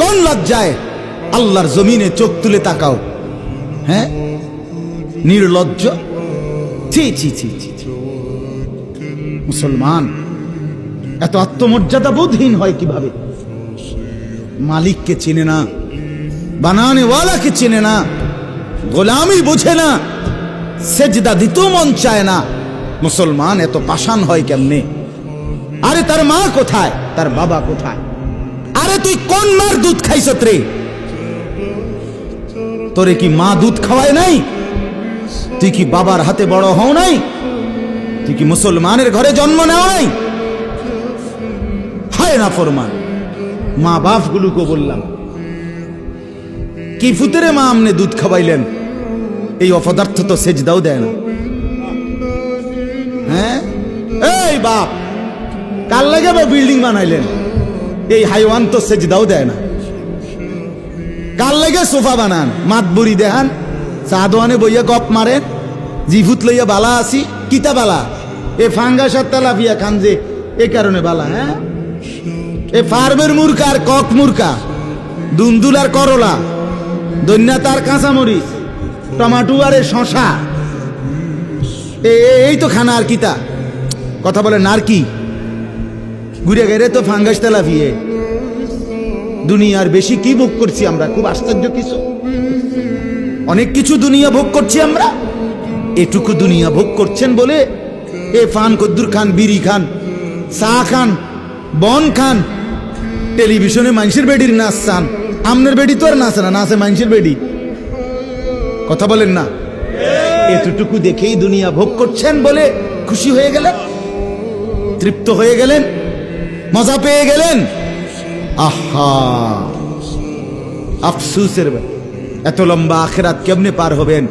কোন লজ্জায় আল্লাহর জমিনে চোখ তুলে তাকাও? হ্যাঁ, নির্লজ্জ। ছি ছি ছি ছি ছি। মুসলমান এত আত্মমর্যাদা বোধহীন হয় কিভাবে? মালিককে চেনে না, বানানেওয়ালাকে চেনে না, গোলামি বোঝে না, সেজদা দিতেও মন চায় না। মুসলমান এত পাষাণ হয় কেমনে? আরে তার মা কোথায়, তার বাবা কোথায়? আরে তুই কোন মার দুধ খাইছ রে? তোরে কি মা দুধ খাওয়ায় নাই? তুই কি বাবার হাতে বড় হও নাই? তুই কি মুসলমানের ঘরে জন্ম নেও নাই? হায় না ফরমান। মা বাপ গুলোকে বললাম, কি ফুতেরে মা আমনে দুধ খাওয়াইলেন? এই অপদার্থ তো সেজদাও দেয় না। হ্যাঁ, এই বাপ, কাল লাগে বিল্ডিং বানাইলেন? এই হাইওয়ান তো সেজদাও দেয় না। কাল লাগে সোফা বানান, মাতবুরি দেখান, চা দোয়ানে বইয়া গপ মারেন, জিভুত লইয়া বালা আসি, কিতা বালা? এ ফাঙ্গাস আর তেলাপিয়া খান যে, এ কারণে বালা। হ্যাঁ, এ ফার্মের মুরকা আর কক মুরকা, দুন্দুল আর করলা, দৈন্যা তার কাঁচামরিচ, টমাটো আর শশা, এই তো খানা। আর কিতা কথা বলে? নারকি ঘুরে গেলে তো ফাঙ্গাস তেলাপিয়ে। দুনিয়ার বেশি কি ভোগ করছি আমরা? খুব আশ্চর্য কিছু, অনেক কিছু দুনিয়া ভোগ করছি আমরা। এটুকু দুনিয়া ভোগ করছেন বলে এ ফান কদ্দুর খান, বিড়ি খান, চা খান, বন খান, টেলিভিশনে মানুষের বেডির নাচ চান। আমনের বেডি তো আর নাচে না, নাচে মানুষের বেডি। কথা বলেন না? এতটুকু দেখেই দুনিয়া ভোগ করছেন বলে খুশি হয়ে গেলেন, তৃপ্ত হয়ে গেলেন, মজা পেয়ে গেলেন। আহা, আফসুসের এত লম্বা আখেরাত কেমনে পার হবেন?